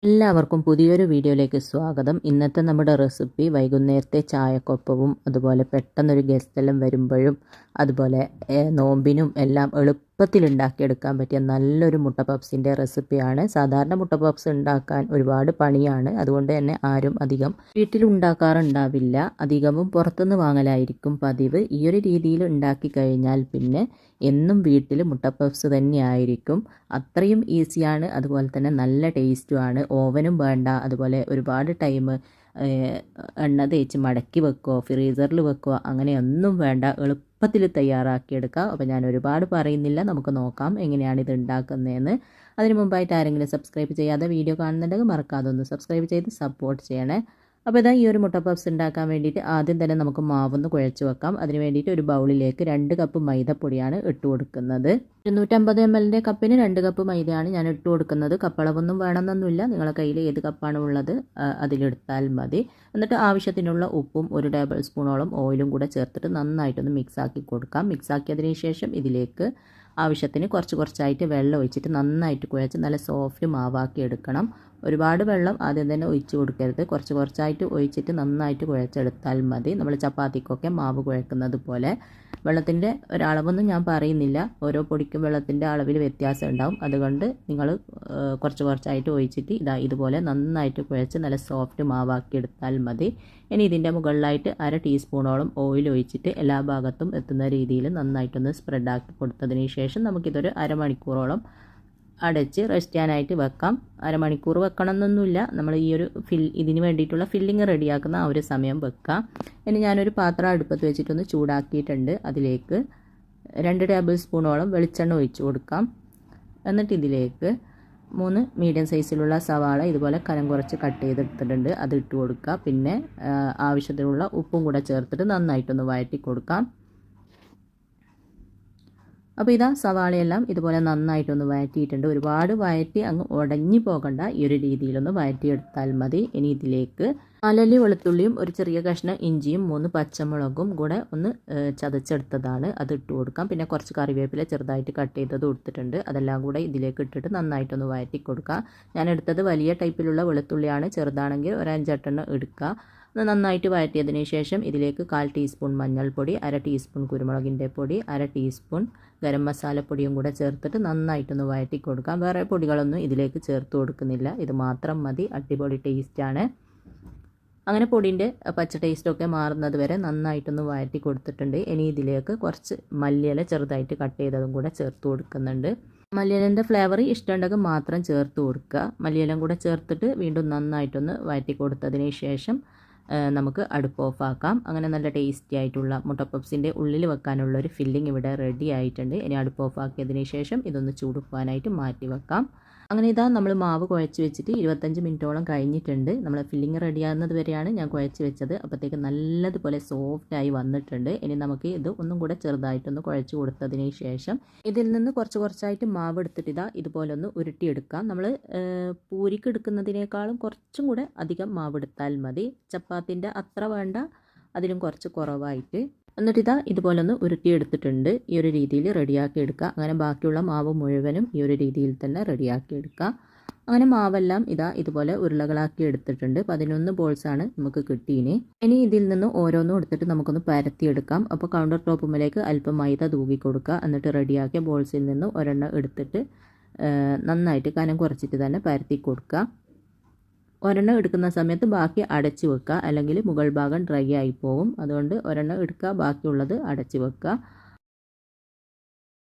എല്ലാവർക്കും പുതിയൊരു വീഡിയോയിലേക്ക് സ്വാഗതം. ഇന്നത്തെ നമ്മുടെ റെസിപ്പി വൈകുന്നേരത്തെ ചായക്കൊപ്പവും അതുപോലെ പെട്ടെന്നൊരു ഗസ്റ്റെല്ലാം വരുമ്പോഴും അതുപോലെ നോമ്പിനും എല്ലാം എളുപ്പത്തിൽ ഉണ്ടാക്കിയെടുക്കാൻ പറ്റിയ നല്ലൊരു മുട്ട പപ്സിൻ്റെ റെസിപ്പിയാണ്. സാധാരണ മുട്ട പപ്സ് ഉണ്ടാക്കാൻ ഒരുപാട് പണിയാണ്. അതുകൊണ്ട് തന്നെ ആരും അധികം വീട്ടിലുണ്ടാക്കാറുണ്ടാവില്ല. അധികവും പുറത്തുനിന്ന് വാങ്ങലായിരിക്കും പതിവ്. ഈ ഒരു രീതിയിൽ ഉണ്ടാക്കി കഴിഞ്ഞാൽ പിന്നെ എന്നും വീട്ടിൽ മുട്ട പപ്സ് തന്നെയായിരിക്കും. അത്രയും ഈസിയാണ്, അതുപോലെ തന്നെ നല്ല ടേസ്റ്റുമാണ്. ഓവനും വേണ്ട, അതുപോലെ ഒരുപാട് ടൈം എണ്ണ തേച്ച് മടക്കി വെക്കുകയോ ഫ്രീസറിൽ വെക്കുകയോ അങ്ങനെയൊന്നും വേണ്ട, എളുപ്പത്തിൽ തയ്യാറാക്കിയെടുക്കാം. അപ്പോൾ ഞാൻ ഒരുപാട് പറയുന്നില്ല, നമുക്ക് നോക്കാം എങ്ങനെയാണ് ഇത് ഉണ്ടാക്കുന്നതെന്ന്. അതിന് മുമ്പായിട്ട് ആരെങ്കിലും സബ്സ്ക്രൈബ് ചെയ്യാതെ വീഡിയോ കാണുന്നുണ്ടെങ്കിൽ മറക്കാതെ ഒന്ന് സബ്സ്ക്രൈബ് ചെയ്ത് സപ്പോർട്ട് ചെയ്യണേ. അപ്പോൾ ഇതാ ഈ ഒരു മുട്ട പപ്സ് ഉണ്ടാക്കാൻ വേണ്ടിയിട്ട് ആദ്യം തന്നെ നമുക്ക് മാവൊന്ന് കുഴച്ച് വെക്കാം. അതിന് വേണ്ടിയിട്ട് ഒരു ബൗളിലേക്ക് 2 കപ്പ് മൈദപ്പൊടിയാണ് ഇട്ട് കൊടുക്കുന്നത്. 250 ml കപ്പിന് 2 കപ്പ് മൈദയാണ് ഞാൻ ഇട്ട് കൊടുക്കുന്നത്. കപ്പളവൊന്നും വേണമെന്നൊന്നുമില്ല, നിങ്ങളുടെ കയ്യിൽ ഏത് കപ്പാണ് ഉള്ളത് അതിലെടുത്താൽ മതി. എന്നിട്ട് ആവശ്യത്തിനുള്ള ഉപ്പും 1 ടേബിൾ സ്പൂണോളം ഓയിലും കൂടെ ചേർത്തിട്ട് നന്നായിട്ടൊന്ന് മിക്സാക്കി കൊടുക്കാം. മിക്സാക്കിയതിന് ശേഷം ഇതിലേക്ക് ആവശ്യത്തിന് കുറച്ചായിട്ട് വെള്ളം ഒഴിച്ചിട്ട് നന്നായിട്ട് കുഴച്ച് നല്ല സോഫ്റ്റ് മാവാക്കി എടുക്കണം. ഒരുപാട് വെള്ളം ആദ്യം തന്നെ ഒഴിച്ച് കൊടുക്കരുത്, കുറച്ചായിട്ട് ഒഴിച്ചിട്ട് നന്നായിട്ട് കുഴച്ചെടുത്താൽ മതി. നമ്മൾ ചപ്പാത്തിക്കൊക്കെ മാവ് കുഴക്കുന്നത് പോലെ. വെള്ളത്തിൻ്റെ ഒരളവൊന്നും ഞാൻ പറയുന്നില്ല, ഓരോ പൊടിക്കും വെള്ളത്തിൻ്റെ അളവിൽ വ്യത്യാസം ഉണ്ടാവും. അതുകൊണ്ട് നിങ്ങൾ കുറച്ചായിട്ട് ഒഴിച്ചിട്ട് ഇതുപോലെ നന്നായിട്ട് കുഴച്ച് നല്ല സോഫ്റ്റ് മാവാക്കി എടുത്താൽ മതി. ഇനി ഇതിൻ്റെ മുകളിലായിട്ട് 1/2 ടീസ്പൂണോളം ഓയിൽ ഒഴിച്ചിട്ട് എല്ലാ ഭാഗത്തും എത്തുന്ന രീതിയിൽ നന്നായിട്ടൊന്ന് സ്പ്രെഡാക്കി കൊടുത്തതിന് ശേഷം നമുക്കിതൊരു അരമണിക്കൂറോളം അടച്ച് റെസ്റ്റ് ചെയ്യാനായിട്ട് വെക്കാം. അരമണിക്കൂർ വെക്കണം എന്നൊന്നുമില്ല, നമ്മൾ ഈ ഒരു ഇതിന് വേണ്ടിയിട്ടുള്ള ഫില്ലിങ് റെഡിയാക്കുന്ന ആ ഒരു സമയം വെക്കാം. ഇനി ഞാനൊരു പാത്രം അടുപ്പത്ത് വെച്ചിട്ടൊന്ന് ചൂടാക്കിയിട്ടുണ്ട്. അതിലേക്ക് 2 ടേബിൾ സ്പൂണോളം വെളിച്ചെണ്ണ ഒഴിച്ച് കൊടുക്കാം. എന്നിട്ട് ഇതിലേക്ക് 3 മീഡിയം സൈസിലുള്ള സവാള ഇതുപോലെ കനം കുറച്ച് കട്ട് ചെയ്തെടുത്തിട്ടുണ്ട്, അത് ഇട്ട് കൊടുക്കുക. പിന്നെ ആവശ്യത്തിനുള്ള ഉപ്പും കൂടെ ചേർത്തിട്ട് നന്നായിട്ടൊന്ന് വഴറ്റി കൊടുക്കാം. അപ്പോൾ ഇതാ സവാളയെല്ലാം ഇതുപോലെ നന്നായിട്ടൊന്ന് വഴറ്റിയിട്ടുണ്ട്. ഒരുപാട് വഴറ്റി അങ്ങ് ഉടഞ്ഞു പോകണ്ട, ഈ ഒരു രീതിയിലൊന്ന് വഴറ്റിയെടുത്താൽ മതി. ഇനി ഇതിലേക്ക് 4 അല്ലി വെളുത്തുള്ളിയും ഒരു ചെറിയ കഷ്ണം ഇഞ്ചിയും 3 പച്ചമുളകും കൂടെ ഒന്ന് ചതച്ചെടുത്തതാണ്, അത് ഇട്ട് കൊടുക്കാം. പിന്നെ കുറച്ച് കറിവേപ്പില ചെറുതായിട്ട് കട്ട് ചെയ്തത് കൊടുത്തിട്ടുണ്ട്, അതെല്ലാം കൂടെ ഇതിലേക്ക് ഇട്ടിട്ട് നന്നായിട്ടൊന്ന് വഴറ്റി കൊടുക്കുക. ഞാൻ എടുത്തത് വലിയ ടൈപ്പിലുള്ള വെളുത്തുള്ളിയാണ്, ചെറുതാണെങ്കിൽ ഒരു 5-8 എടുക്കുക. നന്നായിട്ട് വഴറ്റിയതിന് ശേഷം ഇതിലേക്ക് 1/4 ടീസ്പൂൺ മഞ്ഞൾപ്പൊടി, 1/2 ടീസ്പൂൺ കുരുമുളകിൻ്റെ പൊടി, 1/2 ടീസ്പൂൺ ഗരം മസാലപ്പൊടിയും കൂടെ ചേർത്തിട്ട് നന്നായിട്ടൊന്ന് വഴറ്റി കൊടുക്കാം. വേറെ പൊടികളൊന്നും ഇതിലേക്ക് ചേർത്ത് കൊടുക്കുന്നില്ല, ഇത് മാത്രം മതി. അടിപൊളി ടേസ്റ്റാണ്. അങ്ങനെ പൊടിൻ്റെ പച്ച ടേസ്റ്റൊക്കെ മാറുന്നത് വരെ നന്നായിട്ടൊന്ന് വഴറ്റി കൊടുത്തിട്ടുണ്ട്. ഇനി ഇതിലേക്ക് കുറച്ച് മല്ലിയില ചെറുതായിട്ട് കട്ട് ചെയ്തതും കൂടെ ചേർത്ത് കൊടുക്കുന്നുണ്ട്. മല്ലിയിലൻ്റെ ഫ്ലേവർ ഇഷ്ടമുണ്ടെങ്കിൽ മാത്രം ചേർത്ത് കൊടുക്കുക. മല്ലിയിലും കൂടെ ചേർത്തിട്ട് വീണ്ടും നന്നായിട്ടൊന്ന് വഴറ്റി കൊടുത്തതിന് ശേഷം നമുക്ക് അടുപ്പ് ഓഫാക്കാം. അങ്ങനെ നല്ല ടേസ്റ്റി ആയിട്ടുള്ള മുട്ട പപ്സിൻ്റെ ഉള്ളിൽ വെക്കാനുള്ള ഒരു ഫില്ലിംഗ് ഇവിടെ റെഡി ആയിട്ടുണ്ട്. ഇനി അടുപ്പ് ഓഫാക്കിയതിന് ശേഷം ഇതൊന്ന് ചൂടുക്കാനായിട്ട് മാറ്റി വെക്കാം. അങ്ങനെ ഇതാ നമ്മൾ മാവ് കുഴച്ച് വെച്ചിട്ട് 25 മിനിറ്റോളം കഴിഞ്ഞിട്ടുണ്ട്. നമ്മൾ ഫില്ലിംഗ് റെഡിയാകുന്നത് വരെയാണ് ഞാൻ കുഴച്ച് വെച്ചത്. അപ്പോഴത്തേക്ക് നല്ലതുപോലെ സോഫ്റ്റായി വന്നിട്ടുണ്ട്. ഇനി നമുക്ക് ഇത് ഒന്നും കൂടെ ചെറുതായിട്ടൊന്ന് കുഴച്ച് കൊടുത്തതിന് ശേഷം ഇതിൽ നിന്ന് കുറച്ചായിട്ട് മാവ് എടുത്തിട്ട് ഇതുപോലെ ഒന്ന് ഉരുട്ടിയെടുക്കാം. നമ്മൾ പൂരിക്ക് എടുക്കുന്നതിനേക്കാളും കുറച്ചും കൂടെ അധികം മാവ് എടുത്താൽ മതി. ചപ്പാത്തിൻ്റെ അത്ര വേണ്ട, അതിലും കുറച്ച് കുറവായിട്ട്. എന്നിട്ട് ഇതുപോലെ ഒന്ന് ഉരുട്ടിയെടുത്തിട്ടുണ്ട്. ഈ ഒരു രീതിയിൽ റെഡിയാക്കി എടുക്കുക. അങ്ങനെ ബാക്കിയുള്ള മാവ് മുഴുവനും ഈ ഒരു രീതിയിൽ തന്നെ റെഡിയാക്കി എടുക്കുക. അങ്ങനെ മാവെല്ലാം ഇതുപോലെ ഉരുളകളാക്കി എടുത്തിട്ടുണ്ട്. 11 ബോൾസാണ് നമുക്ക് കിട്ടിയിന്. ഇനി ഇതിൽ നിന്ന് ഓരോന്നും എടുത്തിട്ട് നമുക്കൊന്ന് പരത്തിയെടുക്കാം. അപ്പോൾ കൗണ്ടർ ടോപ്പുമ്മലേക്ക് അല്പം മൈദ തൂക്കി കൊടുക്കുക. എന്നിട്ട് റെഡിയാക്കിയ ബോൾസിൽ നിന്ന് ഒരെണ്ണം എടുത്തിട്ട് നന്നായിട്ട് കനം കുറച്ചിട്ട് തന്നെ പരത്തി കൊടുക്കുക. ഒരെണ്ണം എടുക്കുന്ന സമയത്ത് ബാക്കി അടച്ച് വെക്കുക, അല്ലെങ്കിൽ മുകൾ ഭാഗം ഡ്രൈ ആയി പോകും. അതുകൊണ്ട് ഒരെണ്ണം എടുക്കുക, ബാക്കിയുള്ളത് അടച്ച് വെക്കുക.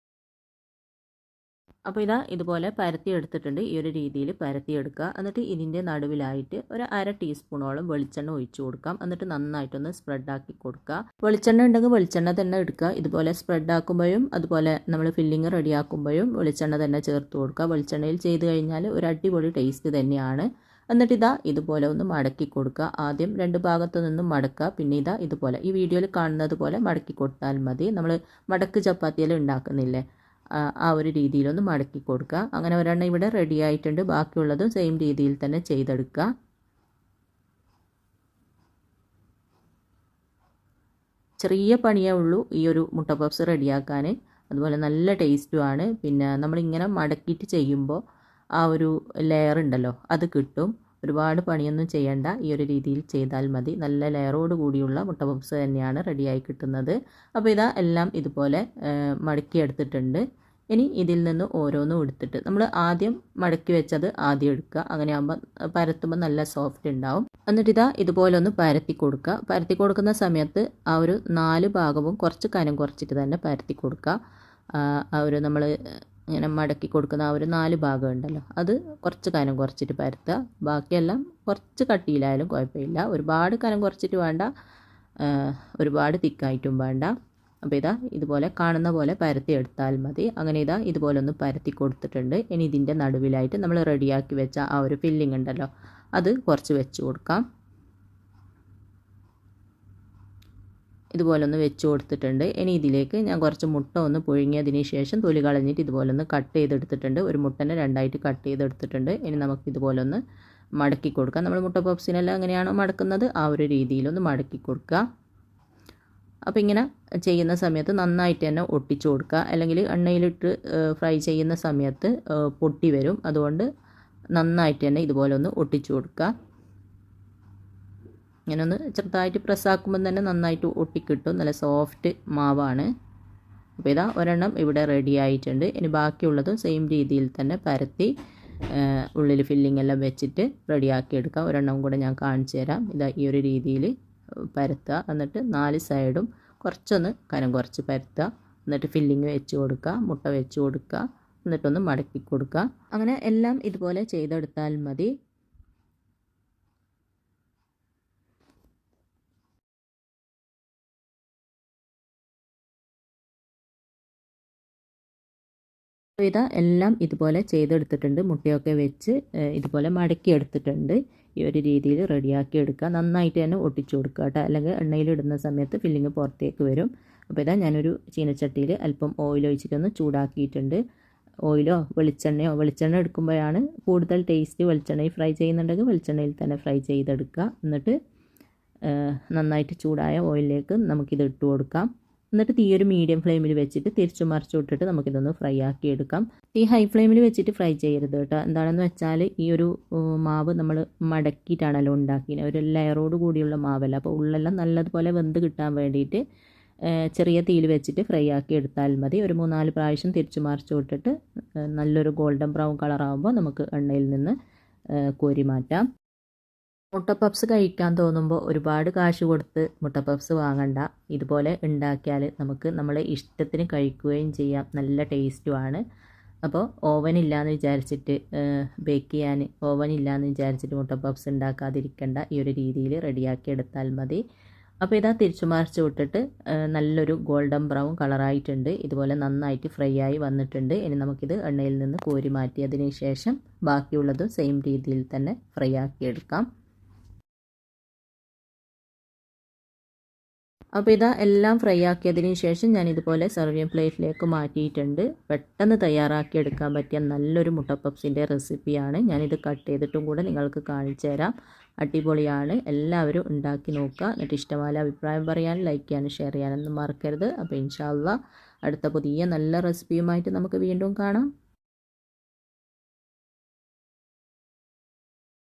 അപ്പോൾ ഇതുപോലെ പരത്തി എടുത്തിട്ടുണ്ട്. ഈ ഒരു രീതിയിൽ പരത്തിയെടുക്കുക. എന്നിട്ട് ഇതിൻ്റെ നടുവിലായിട്ട് ഒരു 1/2 ടീസ്പൂണോളം വെളിച്ചെണ്ണ ഒഴിച്ചു കൊടുക്കാം. എന്നിട്ട് നന്നായിട്ടൊന്ന് സ്പ്രെഡാക്കി കൊടുക്കുക. വെളിച്ചെണ്ണ ഉണ്ടെങ്കിൽ വെളിച്ചെണ്ണ തന്നെ എടുക്കുക. ഇതുപോലെ സ്പ്രെഡാക്കുമ്പോഴും അതുപോലെ നമ്മൾ ഫില്ലിങ് റെഡിയാക്കുമ്പോഴും വെളിച്ചെണ്ണ തന്നെ ചേർത്ത് കൊടുക്കുക. വെളിച്ചെണ്ണയിൽ ചെയ്ത് കഴിഞ്ഞാൽ ഒരു അടിപൊളി ടേസ്റ്റ് തന്നെയാണ്. എന്നിട്ട് ഇതുപോലെ ഒന്ന് മടക്കി കൊടുക്കുക. ആദ്യം 2 ഭാഗത്തു നിന്നും മടക്കുക, പിന്നെ ഇതുപോലെ ഈ വീഡിയോയിൽ കാണുന്നത് പോലെ മടക്കി കൊടുത്താൽ മതി. നമ്മൾ മടക്ക് ചപ്പാത്തിയെല്ലാം ഉണ്ടാക്കുന്നില്ലേ, ആ ഒരു രീതിയിലൊന്ന് മടക്കി കൊടുക്കുക. അങ്ങനെ ഒരെണ്ണം ഇവിടെ റെഡി ആയിട്ടുണ്ട്. ബാക്കിയുള്ളതും സെയിം രീതിയിൽ തന്നെ ചെയ്തെടുക്കുക. ചെറിയ പണിയേ ഉള്ളൂ ഈ ഒരു മുട്ട പപ്സ് റെഡിയാക്കാൻ, അതുപോലെ നല്ല ടേസ്റ്റുമാണ്. പിന്നെ നമ്മളിങ്ങനെ മടക്കിയിട്ട് ചെയ്യുമ്പോൾ ആ ഒരു ലെയർ ഉണ്ടല്ലോ അത് കിട്ടും. ഒരുപാട് പണിയൊന്നും ചെയ്യണ്ട, ഈ ഒരു രീതിയിൽ ചെയ്താൽ മതി. നല്ല ലെയറോട് കൂടിയുള്ള മുട്ട പപ്സ് തന്നെയാണ് റെഡിയായി കിട്ടുന്നത്. അപ്പോൾ ഇതാ എല്ലാം ഇതുപോലെ മടക്കിയെടുത്തിട്ടുണ്ട്. ഇനി ഇതിൽ നിന്ന് ഓരോന്നും എടുത്തിട്ട് നമ്മൾ ആദ്യം മടക്കി വെച്ചത് ആദ്യം എടുക്കുക. അങ്ങനെ ആകുമ്പോൾ പരത്തുമ്പോൾ നല്ല സോഫ്റ്റ് ഉണ്ടാവും. എന്നിട്ട് ഇതാ ഇതുപോലെ ഒന്ന് പരത്തി കൊടുക്കുക. പരത്തി കൊടുക്കുന്ന സമയത്ത് ആ ഒരു 4 ഭാഗവും കുറച്ച് കനം കുറച്ചിട്ട് തന്നെ പരത്തി കൊടുക്കുക. ആ ഒരു നമ്മൾ ഇങ്ങനെ മടക്കി കൊടുക്കുന്ന ആ ഒരു 4 ഭാഗം ഉണ്ടല്ലോ അത് കുറച്ച് കനം കുറച്ചിട്ട് പരത്തുക. ബാക്കിയെല്ലാം കുറച്ച് കട്ടിയിലായാലും കുഴപ്പമില്ല. ഒരുപാട് കനം കുറച്ചിട്ട് വേണ്ട, ഒരുപാട് തിക്കായിട്ടും വേണ്ട. അപ്പോൾ ഇതാ ഇതുപോലെ കാണുന്ന പോലെ പരത്തി എടുത്താൽ മതി. അങ്ങനെ ഇതാ ഇതുപോലെ ഒന്ന് പരത്തി കൊടുത്തിട്ടുണ്ട്. ഇനി ഇതിൻ്റെ നടുവിലായിട്ട് നമ്മൾ റെഡിയാക്കി വെച്ച ആ ഒരു ഫില്ലിംഗ് ഉണ്ടല്ലോ അത് കുറച്ച് വെച്ച് കൊടുക്കാം. ഇതുപോലെ ഒന്ന് വെച്ച് കൊടുത്തിട്ടുണ്ട്. ഇനി ഇതിലേക്ക് ഞാൻ കുറച്ച് മുട്ട ഒന്ന് പുഴുങ്ങിയതിന് ശേഷം തൊലി കളഞ്ഞിട്ട് ഇതുപോലെ ഒന്ന് കട്ട് ചെയ്തെടുത്തിട്ടുണ്ട്. ഒരു മുട്ടനെ 2ആയിട്ട് കട്ട് ചെയ്തെടുത്തിട്ടുണ്ട്. ഇനി നമുക്ക് ഇതുപോലെ ഒന്ന് മടക്കി കൊടുക്കാം. നമ്മൾ മുട്ട പപ്സിനെല്ലാം എങ്ങനെയാണോ മടക്കുന്നത് ആ ഒരു രീതിയിലൊന്ന് മടക്കി കൊടുക്കുക. അപ്പോൾ ഇങ്ങനെ ചെയ്യുന്ന സമയത്ത് നന്നായിട്ട് തന്നെ ഒട്ടിച്ചു കൊടുക്കുക, അല്ലെങ്കിൽ എണ്ണയിലിട്ട് ഫ്രൈ ചെയ്യുന്ന സമയത്ത് പൊട്ടി വരും. അതുകൊണ്ട് നന്നായിട്ട് തന്നെ ഇതുപോലെ ഒന്ന് ഒട്ടിച്ചു കൊടുക്കുക. ഇങ്ങനെ ഒന്ന് ചെറുതായിട്ട് പ്രസ്സാക്കുമ്പോൾ തന്നെ നന്നായിട്ട് ഒട്ടിക്കിട്ടും. നല്ല സോഫ്റ്റ് മാവാണ്. അപ്പോൾ ഇതാ ഒരെണ്ണം ഇവിടെ റെഡി ആയിട്ടുണ്ട്. ഇനി ബാക്കിയുള്ളതും സെയിം രീതിയിൽ തന്നെ പരത്തി ഉള്ളിൽ ഫില്ലിംഗ് എല്ലാം വെച്ചിട്ട് റെഡിയാക്കി എടുക്കാം. ഒരെണ്ണം കൂടെ ഞാൻ കാണിച്ചു തരാം. ഇതാ ഈ ഒരു രീതിയിൽ പരത്തുക. എന്നിട്ട് 4 സൈഡും കുറച്ചൊന്ന് കനം കുറച്ച് പരത്തുക. എന്നിട്ട് ഫില്ലിങ് വെച്ച് കൊടുക്കുക, മുട്ട വെച്ച് കൊടുക്കുക, എന്നിട്ടൊന്ന് മടക്കി കൊടുക്കുക. അങ്ങനെ എല്ലാം ഇതുപോലെ ചെയ്തെടുത്താൽ മതി. ഇതാ എല്ലാം ഇതുപോലെ ചെയ്തെടുത്തിട്ടുണ്ട്. മുട്ടയൊക്കെ വെച്ച് ഇതുപോലെ മടക്കി എടുത്തിട്ടുണ്ട്. ഈ ഒരു രീതിയിൽ റെഡിയാക്കി എടുക്കുക. നന്നായിട്ട് തന്നെ ഒട്ടിച്ചു കൊടുക്കുക കേട്ടോ, അല്ലെങ്കിൽ എണ്ണയിലിടുന്ന സമയത്ത് ഫില്ലിങ് പുറത്തേക്ക് വരും. അപ്പോൾ ഇതാ ഞാനൊരു ചീനച്ചട്ടിയിൽ അല്പം ഓയിൽ ഒഴിച്ചിട്ടൊന്ന് ചൂടാക്കിയിട്ടുണ്ട്. ഓയിലോ വെളിച്ചെണ്ണ എടുക്കുമ്പോഴാണ് കൂടുതൽ ടേസ്റ്റ്. വെളിച്ചെണ്ണയിൽ ഫ്രൈ ചെയ്യുന്നുണ്ടെങ്കിൽ വെളിച്ചെണ്ണയിൽ തന്നെ ഫ്രൈ ചെയ്തെടുക്കുക. എന്നിട്ട് നന്നായിട്ട് ചൂടായ ഓയിലിലേക്ക് നമുക്കിത് ഇട്ട് കൊടുക്കാം. എന്നിട്ട് തീ ഒരു മീഡിയം ഫ്ലെയിമിൽ വെച്ചിട്ട് തിരിച്ചു മറിച്ചു വിട്ടിട്ട് നമുക്കിതൊന്ന് ഫ്രൈ ആക്കി എടുക്കാം. തീ ഹൈ ഫ്ലെയിമിൽ വെച്ചിട്ട് ഫ്രൈ ചെയ്യരുത് കേട്ടോ. എന്താണെന്ന് വെച്ചാൽ ഈ ഒരു മാവ് നമ്മൾ മടക്കിയിട്ടാണല്ലോ ഉണ്ടാക്കിയത്, ഒരു ലെയറോട് കൂടിയുള്ള മാവല്ല. അപ്പോൾ ഉള്ളെല്ലാം നല്ലതുപോലെ വെന്ത് കിട്ടാൻ വേണ്ടിയിട്ട് ചെറിയ തീയിൽ വെച്ചിട്ട് ഫ്രൈ ആക്കി എടുത്താൽ മതി. ഒരു 3-4 പ്രാവശ്യം തിരിച്ചു മറിച്ചു വിട്ടിട്ട് നല്ലൊരു ഗോൾഡൻ ബ്രൗൺ കളറാകുമ്പോൾ നമുക്ക് എണ്ണയിൽ നിന്ന് കോരി മാറ്റാം. മുട്ട പപ്സ് കഴിക്കാൻ തോന്നുമ്പോൾ ഒരുപാട് കാശ് കൊടുത്ത് മുട്ട പപ്സ് വാങ്ങണ്ട. ഇതുപോലെ ഉണ്ടാക്കിയാൽ നമുക്ക് നമ്മളെ ഇഷ്ടത്തിന് കഴിക്കുകയും ചെയ്യാം. നല്ല ടേസ്റ്റുമാണ്. അപ്പോൾ ഓവനില്ലാന്ന് വിചാരിച്ചിട്ട് ബേക്ക് ചെയ്യാൻ ഓവനില്ലാന്ന് വിചാരിച്ചിട്ട് മുട്ട പപ്സ് ഉണ്ടാക്കാതിരിക്കേണ്ട. ഈ ഒരു രീതിയിൽ റെഡിയാക്കി എടുത്താൽ മതി. അപ്പോൾ ഇതാ തിരിച്ചു മറിച്ച് വിട്ടിട്ട് നല്ലൊരു ഗോൾഡൻ ബ്രൗൺ കളറായിട്ടുണ്ട്. ഇതുപോലെ നന്നായിട്ട് ഫ്രൈ ആയി വന്നിട്ടുണ്ട്. ഇനി നമുക്കിത് എണ്ണയിൽ നിന്ന് കോരി മാറ്റിയതിന് ശേഷം ബാക്കിയുള്ളതും സെയിം രീതിയിൽ തന്നെ ഫ്രൈ ആക്കി എടുക്കാം. അപ്പോൾ ഇതാ എല്ലാം ഫ്രൈ ആക്കിയതിന് ശേഷം ഞാൻ ഇതുപോലെ സർവിങ് പ്ലേറ്റിലേക്ക് മാറ്റിയിട്ടുണ്ട്. പെട്ടെന്ന് തയ്യാറാക്കിയെടുക്കാൻ പറ്റിയ നല്ലൊരു മുട്ട പപ്സിൻ്റെ റെസിപ്പിയാണ്. ഞാനിത് കട്ട് ചെയ്തിട്ടും കൂടെ നിങ്ങൾക്ക് കാണിച്ചു തരാം. അടിപൊളിയാണ്. എല്ലാവരും ഉണ്ടാക്കി നോക്കുക. എന്നിട്ട് ഇഷ്ടമായ അഭിപ്രായം പറയാൻ, ലൈക്ക് ചെയ്യാനും ഷെയർ ചെയ്യാനൊന്നും മറക്കരുത്. അപ്പോൾ ഇൻഷാ അല്ലാഹ് അടുത്ത പുതിയ നല്ല റെസിപ്പിയുമായിട്ട് നമുക്ക് വീണ്ടും കാണാം.